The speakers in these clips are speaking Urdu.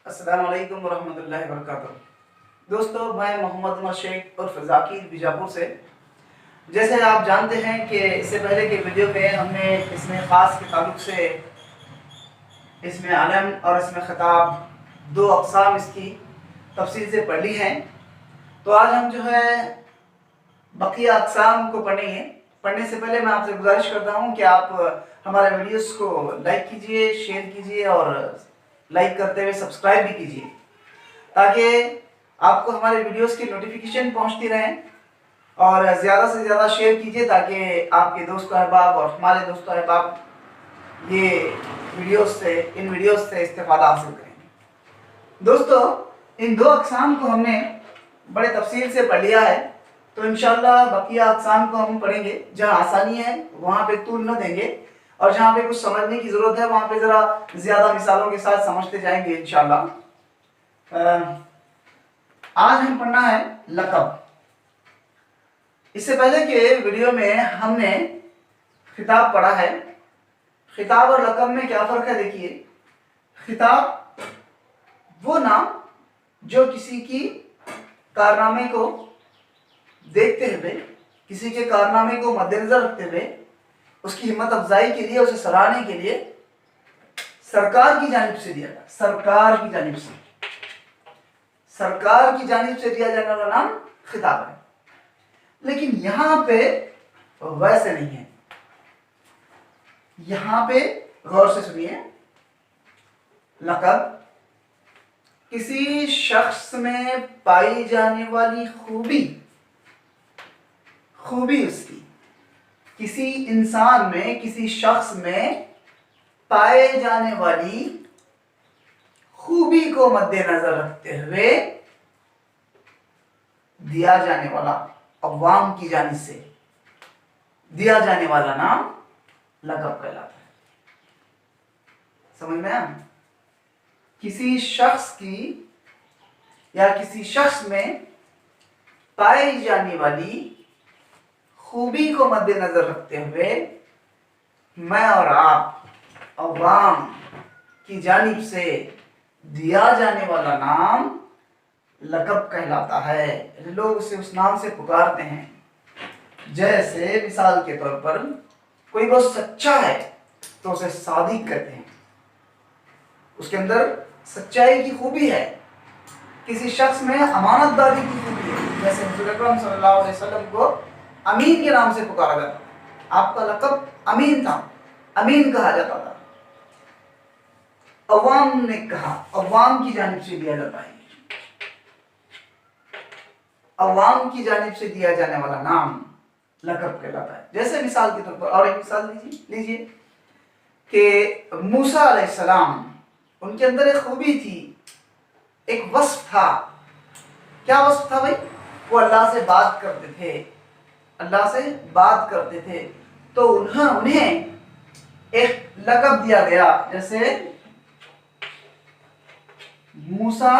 السلام علیکم ورحمۃ اللہ وبرکاتہ۔ دوستو، میں محمد عمر شیخ اور ذاکر بیجاپور سے۔ جیسے آپ جانتے ہیں کہ اس سے پہلے کے ویڈیو میں ہم نے اسم خاص کے تعلق سے اسم علم اور اسم خطاب دو اقسام اس کی تفصیل سے پڑھ لی ہیں، تو آج ہم جو ہے بقیہ اقسام کو پڑھیں گے۔ پڑھنے سے پہلے میں آپ سے گزارش کرتا ہوں کہ آپ ہمارے ویڈیوز کو لائک کیجئے، شیئر کیجئے اور لائک کرتے ہوئے سبسکرائب بھی کیجئے، تاکہ آپ کو ہمارے ویڈیوز کی نوٹیفیکیشن پہنچتی رہیں، اور زیادہ سے زیادہ شیئر کیجئے تاکہ آپ کے دوست و احباب اور ہمارے دوست و احباب یہ ان ویڈیوز سے استفادہ حاصل کریں۔ دوستو، ان دو اقسام کو ہم نے بڑے تفصیل سے پڑھ لیا ہے، تو انشاءاللہ بقیہ اقسام کو ہم پڑھیں گے۔ جہاں آسانی ہے وہاں پہ طول نہ دیں گے، اور جہاں پہ کچھ سمجھنے کی ضرورت ہے وہاں پہ ذرا زیادہ مثالوں کے ساتھ سمجھتے جائیں گے انشاءاللہ۔ آج ہم پڑھنا ہے لقب۔ اس سے پہلے کے ویڈیو میں ہم نے خطاب پڑھا ہے۔ خطاب اور لقب میں کیا فرق ہے؟ دیکھیے، خطاب وہ نام جو کسی کی کارنامے کو دیکھتے ہوئے، کسی کے کارنامے کو مد نظر رکھتے ہوئے، اس کی ہمت افزائی کے لیے، اسے سراہنے کے لیے سرکار کی جانب سے دیا جاتا ہے۔ سرکار کی جانب سے دیا جانے والا نام خطاب ہے۔ لیکن یہاں پہ ویسے نہیں ہے۔ یہاں پہ غور سے سنیے، لقب کسی شخص میں پائی جانے والی خوبی اس کی، کسی انسان میں، کسی شخص میں پائے جانے والی خوبی کو مد نظر رکھتے ہوئے دیا جانے والا، عوام کی جانب سے دیا جانے والا نام لقب کہلاتا ہے۔ سمجھ میں آیا؟ کسی شخص کی یا کسی شخص میں پائی جانے والی خوبی کو مد نظر رکھتے ہوئے میں اور آپ عوام کی جانب سے دیا جانے والا نام لقب کہلاتا ہے۔ لوگ اسے اس نام سے پکارتے ہیں۔ جیسے مثال کے طور پر کوئی بہت سچا ہے تو اسے صادق کہتے ہیں، اس کے اندر سچائی کی خوبی ہے۔ کسی شخص میں امانت داری کی خوبی ہے، جیسے حضور اکرم صلی اللہ علیہ وسلم کو امین کے نام سے پکارا جاتا ہے۔ آپ کا لقب امین تھا، امین کہا جاتا تھا۔ عوام نے کہا، عوام کی جانب سے دیا جاتا ہے، عوام کی جانب سے دیا جانے والا نام لقب کہلاتا ہے۔ جیسے مثال کے طور پر اور ایک مثال لیجیے کہ موسیٰ علیہ السلام، ان کے اندر ایک خوبی تھی، ایک وصف تھا۔ کیا وصف تھا بھائی؟ وہ اللہ سے بات کرتے تھے، تو انہیں ایک لقب دیا گیا، جیسے موسیٰ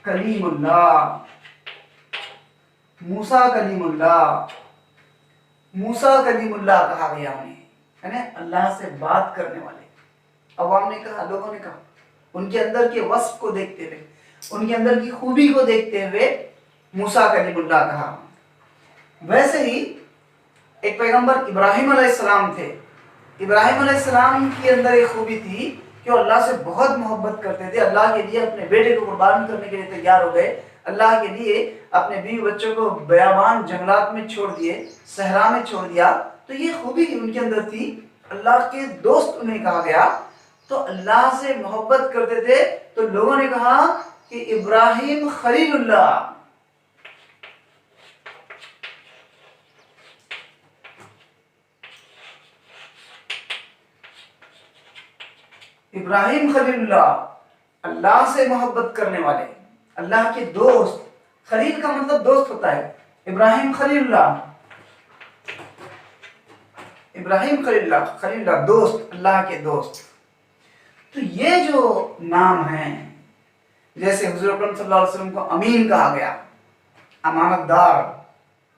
کلیم اللہ، موسیٰ کلیم اللہ کہا گیا انہیں، یعنی اللہ سے بات کرنے والے۔ عوام نے کہا، لوگوں نے کہا، ان کے اندر کے وصف کو دیکھتے ہوئے، ان کے اندر کی خوبی کو دیکھتے ہوئے موسیٰ کلیم اللہ کہا۔ ویسے ہی ایک پیغمبر ابراہیم علیہ السلام تھے۔ ابراہیم علیہ السلام کے اندر ایک خوبی تھی کہ وہ اللہ سے بہت محبت کرتے تھے، اللہ کے لیے اپنے بیٹے کو قربان کرنے کے لیے تیار ہو گئے، اللہ کے لیے اپنے بیوی بچوں کو بیابان جنگلات میں چھوڑ دیے، صحرا میں چھوڑ دیا۔ تو یہ خوبی ان کے اندر تھی، اللہ کے دوست انہیں کہا گیا۔ تو اللہ سے محبت کرتے تھے، تو لوگوں نے کہا کہ ابراہیم خلیل اللہ، ابراہیم خلیل اللہ، اللہ سے محبت کرنے والے، اللہ کے دوست۔ خلیل کا مطلب دوست ہوتا ہے۔ ابراہیم خلیل اللہ، خلیل اللہ دوست، اللہ کے دوست۔ تو یہ جو نام ہیں، جیسے حضور اکرم صلی اللہ علیہ وسلم کو امین کہا گیا، امانت دار۔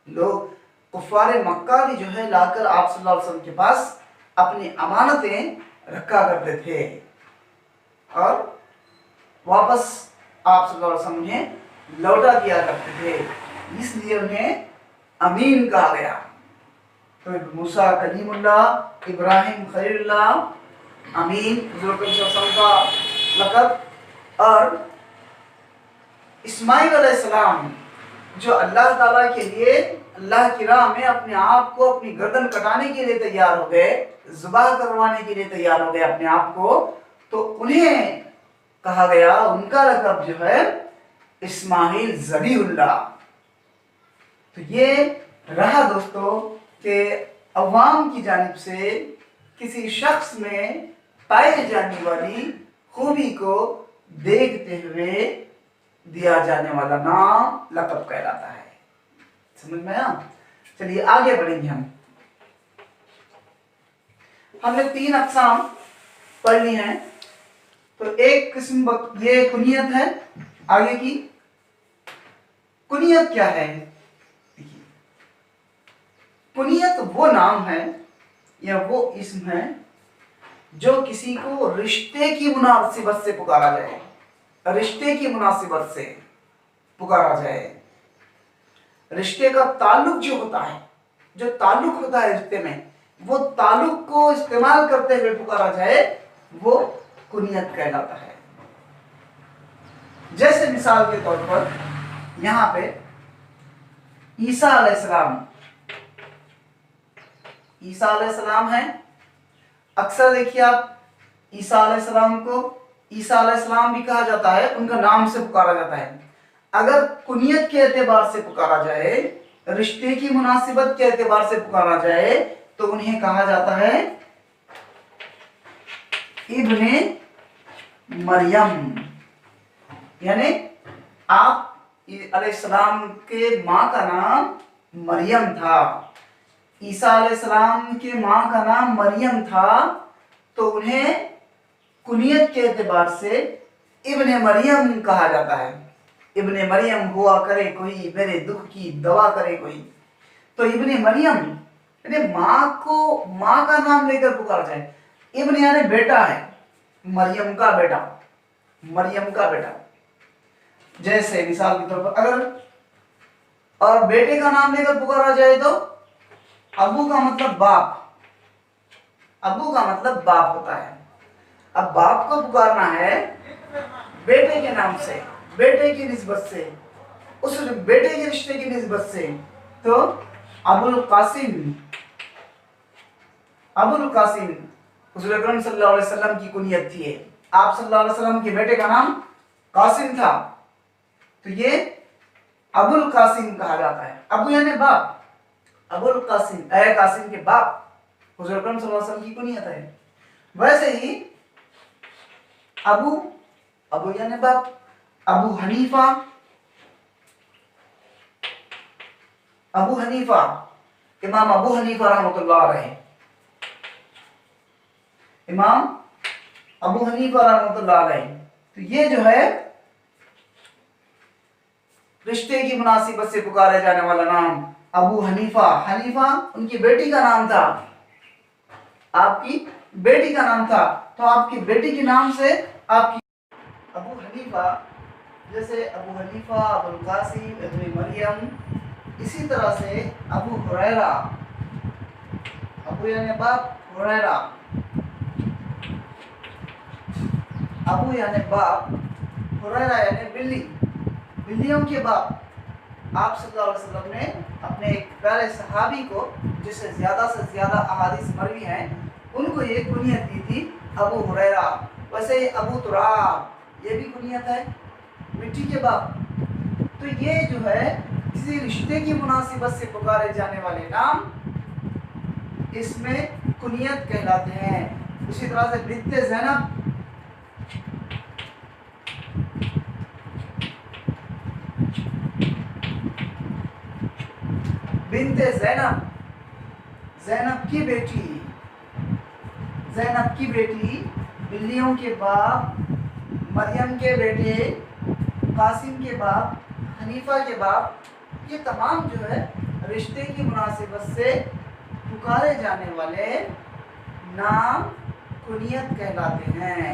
لوگ کفار مکہ بھی جو ہے لا کر آپ صلی اللہ علیہ وسلم کے پاس اپنی امانتیں رکھا کرتے تھے، اور واپس آپ صلی اللہ علیہ وسلم نے لوٹا دیا کرتے تھے، اس لیے انہیں امین کہا گیا۔ تو موسیٰ کلیم اللہ، ابراہیم خلیل اللہ، امین حضور صلی اللہ علیہ وسلم کا لقب، اور اسماعیل علیہ السلام جو اللہ تعالیٰ کے لیے اللہ کی راہ میں اپنے آپ کو اپنی گردن کٹانے کے لیے تیار ہو گئے، ذبح کروانے کے لیے تیار ہو گئے اپنے آپ کو، تو انہیں کہا گیا، ان کا لقب جو ہے اسماعیل ذبیح اللہ۔ تو یہ رہا دوستو کہ عوام کی جانب سے کسی شخص میں پائی جانے والی خوبی کو دیکھتے ہوئے دیا جانے والا نام لقب کہلاتا ہے۔ سمجھ میں آیا؟ چلیے آگے بڑھیں گے۔ ہم نے 3 اقسام پڑھ لی ہیں۔ تو ایک قسم یہ کنیت ہے۔ آگے کی کنیت کیا ہے؟ کنیت وہ نام ہے یا وہ اسم ہے جو کسی کو رشتے کی مناسبت سے پکارا جائے، رشتے کی مناسبت سے پکارا جائے۔ رشتے کا تعلق جو ہوتا ہے، جو تعلق ہوتا ہے رشتے میں، وہ تعلق کو استعمال کرتے ہوئے پکارا جائے، وہ کنیت کہلاتا ہے۔ جیسے مثال کے طور پر یہاں پہ عیسیٰ علیہ السلام، عیسیٰ علیہ السلام ہیں۔ اکثر دیکھیے آپ عیسیٰ علیہ السلام کو عیسیٰ علیہ السلام بھی کہا جاتا ہے، ان کا نام سے پکارا جاتا ہے۔ اگر کنیت کے اعتبار سے پکارا جائے، رشتے کی مناسبت کے اعتبار سے پکارا جائے، تو انہیں کہا جاتا ہے ابن مریم، یعنی آپ علیہ السلام کے ماں کا نام مریم تھا، عیسیٰ علیہ السلام کے ماں کا نام مریم تھا، تو انہیں کنیت کے اعتبار سے ابن مریم کہا جاتا ہے۔ ابن مریم ہوا کرے کوئی، میرے دکھ کی دوا کرے کوئی۔ تو ابن مریم یعنی ماں کا نام لے کر پکارا جائے۔ ابن یعنی بیٹا ہے، مریم کا بیٹا، مریم کا بیٹا۔ جیسے مثال کے طور پر اگر اور بیٹے کا نام لے کر پکارا جائے تو ابو کا مطلب باپ، ابو کا مطلب باپ ہوتا ہے۔ اب باپ کو پکارنا ہے بیٹے کے نام سے، بیٹے کی نسبت سے، اس بیٹے کے رشتے کی نسبت سے، تو ابو القاسم، ابو القاسم حضور اکرم صلی اللہ علیہ وسلم کی کنیت تھی۔ آپ صلی اللہ علیہ وسلم کے بیٹے کا نام قاسم تھا، تو یہ ابو القاسم کہا جاتا ہے۔ ابو یعنی باپ، ابو القاسم، اے قاسم کے باپ، حضور اکرم صلی اللہ علیہ وسلم کی کنیت ہے۔ ویسے ہی ابو یعنی باپ، ابو حنیفہ، ابو حنیفہ، امام ابو حنیفہ رحمۃ اللہ علیہ، امام ابو حنیفہ رحمۃ اللہ علیہ، تو یہ جو ہے رشتے کی مناسبت سے پکارے جانے والا نام ابو حنیفہ۔ حنیفہ ان کی بیٹی کا نام تھا، آپ کی بیٹی کا نام تھا، تو آپ کی بیٹی کے نام سے آپ کی ابو حنیفہ، جیسے ابو حنیفہ، ابو القاسم، ابن مریم، اسی طرح سے ابو ہریرہ، ابو یعنی باپ، ہریرہ، ابو یعنی باپ، ہریرہ یعنی بلی، بلیوں کے باپ۔ آپ صلی اللہ علیہ وسلم نے اپنے ایک پیارے صحابی کو، جس سے زیادہ احادیث مروی ہیں، ان کو یہ کنیت دی تھی ابو ہریرہ۔ ویسے ہی ابو تراب، یہ بھی کنیت ہے، مٹی کے باپ۔ تو یہ جو ہے کسی رشتے کی مناسبت سے پکارے جانے والے نام اس میں کنیت کہلاتے ہیں۔ اسی طرح سے بنت زینب، بنت زینب، زینب کی بیٹی، زینب کی بیٹی، بلیوں کے باپ، مریم کے بیٹے، قاسم کے باپ، حنیفہ کے باپ، یہ تمام جو ہے رشتے کی مناسبت سے پکارے جانے والے نام کنیت کہلاتے ہیں۔